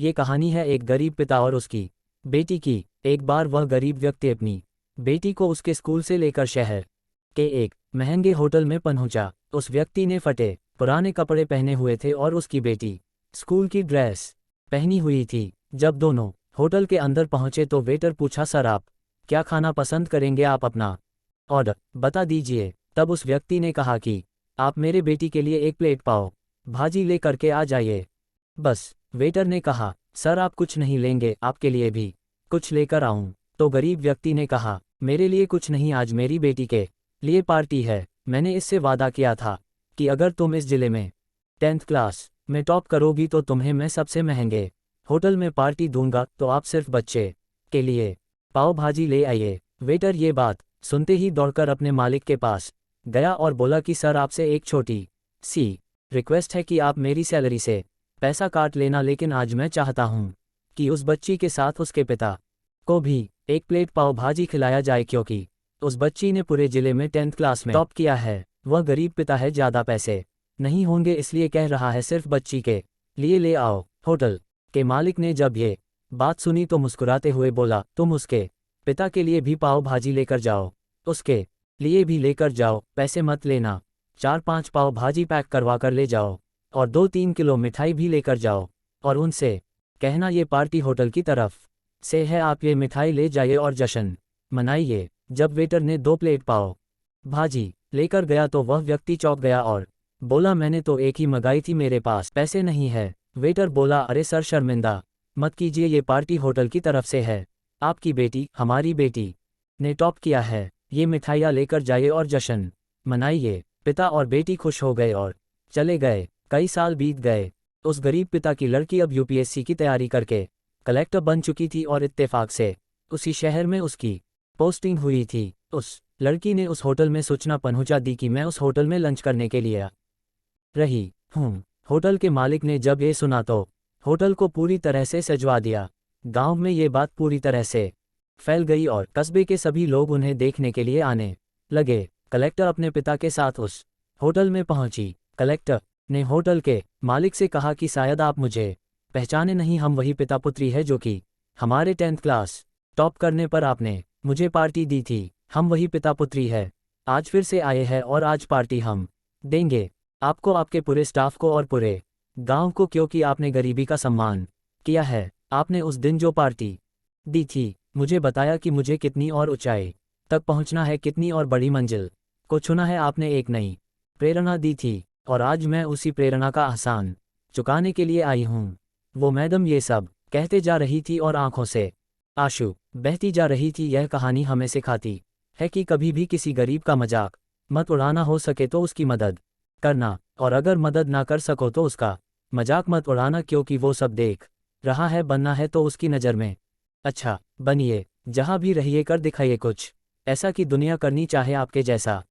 ये कहानी है एक गरीब पिता और उसकी बेटी की। एक बार वह गरीब व्यक्ति अपनी बेटी को उसके स्कूल से लेकर शहर के एक महंगे होटल में पहुंचा। उस व्यक्ति ने फटे पुराने कपड़े पहने हुए थे और उसकी बेटी स्कूल की ड्रेस पहनी हुई थी। जब दोनों होटल के अंदर पहुंचे तो वेटर पूछा, सर आप क्या खाना पसंद करेंगे, आप अपना ऑर्डर बता दीजिए। तब उस व्यक्ति ने कहा कि आप मेरे बेटी के लिए एक प्लेट पाव भाजी ले करके आ जाइए। बस वेटर ने कहा, सर आप कुछ नहीं लेंगे, आपके लिए भी कुछ लेकर आऊं? तो गरीब व्यक्ति ने कहा, मेरे लिए कुछ नहीं, आज मेरी बेटी के लिए पार्टी है। मैंने इससे वादा किया था कि अगर तुम इस जिले में 10th क्लास में टॉप करोगी तो तुम्हें मैं सबसे महंगे होटल में पार्टी दूंगा, तो आप सिर्फ बच्चे के लिए पाव भाजी ले आइए। वेटर ये बात सुनते ही दौड़कर अपने मालिक के पास गया और बोला कि सर आपसे एक छोटी सी रिक्वेस्ट है कि आप मेरी सैलरी से पैसा काट लेना, लेकिन आज मैं चाहता हूं कि उस बच्ची के साथ उसके पिता को भी एक प्लेट पाव भाजी खिलाया जाए, क्योंकि उस बच्ची ने पूरे जिले में 10th क्लास में टॉप किया है। वह गरीब पिता है, ज़्यादा पैसे नहीं होंगे, इसलिए कह रहा है सिर्फ बच्ची के लिए ले आओ। होटल के मालिक ने जब ये बात सुनी तो मुस्कुराते हुए बोला, तुम उसके पिता के लिए भी पाव भाजी लेकर जाओ, उसके लिए भी लेकर जाओ, पैसे मत लेना। 4-5 पाव भाजी पैक करवा कर ले जाओ और 2-3 किलो मिठाई भी लेकर जाओ और उनसे कहना ये पार्टी होटल की तरफ से है, आप ये मिठाई ले जाइए और जश्न मनाइए। जब वेटर ने 2 प्लेट पाव भाजी लेकर गया तो वह व्यक्ति चौंक गया और बोला, मैंने तो एक ही मंगाई थी, मेरे पास पैसे नहीं है। वेटर बोला, अरे सर शर्मिंदा मत कीजिए, ये पार्टी होटल की तरफ से है, आपकी बेटी, हमारी बेटी ने टॉप किया है, ये मिठाइयाँ लेकर जाइए और जश्न मनाइए। पिता और बेटी खुश हो गए और चले गए। कई साल बीत गए। उस गरीब पिता की लड़की अब यूपीएससी की तैयारी करके कलेक्टर बन चुकी थी और इत्तेफाक से उसी शहर में उसकी पोस्टिंग हुई थी। उस लड़की ने उस होटल में सूचना पहुंचा दी कि मैं उस होटल में लंच करने के लिए आ रही हूँ। होटल के मालिक ने जब ये सुना तो होटल को पूरी तरह से सजवा दिया। गांव में ये बात पूरी तरह से फैल गई और कस्बे के सभी लोग उन्हें देखने के लिए आने लगे। कलेक्टर अपने पिता के साथ उस होटल में पहुंची। कलेक्टर ने होटल के मालिक से कहा कि शायद आप मुझे पहचाने नहीं, हम वही पिता पुत्री है जो कि हमारे 10th क्लास टॉप करने पर आपने मुझे पार्टी दी थी। हम वही पिता पुत्री है, आज फिर से आए हैं और आज पार्टी हम देंगे आपको, आपके पूरे स्टाफ को और पूरे गांव को, क्योंकि आपने गरीबी का सम्मान किया है। आपने उस दिन जो पार्टी दी थी, मुझे बताया कि मुझे कितनी और ऊंचाई तक पहुंचना है, कितनी और बड़ी मंजिल को छूना है। आपने एक नई प्रेरणा दी थी और आज मैं उसी प्रेरणा का एहसान चुकाने के लिए आई हूँ। वो मैडम ये सब कहते जा रही थी और आंखों से आंसू बहती जा रही थी। यह कहानी हमें सिखाती है कि कभी भी किसी गरीब का मजाक मत उड़ाना, हो सके तो उसकी मदद करना, और अगर मदद ना कर सको तो उसका मजाक मत उड़ाना, क्योंकि वो सब देख रहा है। बनना है तो उसकी नज़र में अच्छा बनिए, जहाँ भी रहिए कर दिखाइए कुछ ऐसा कि दुनिया करनी चाहे आपके जैसा।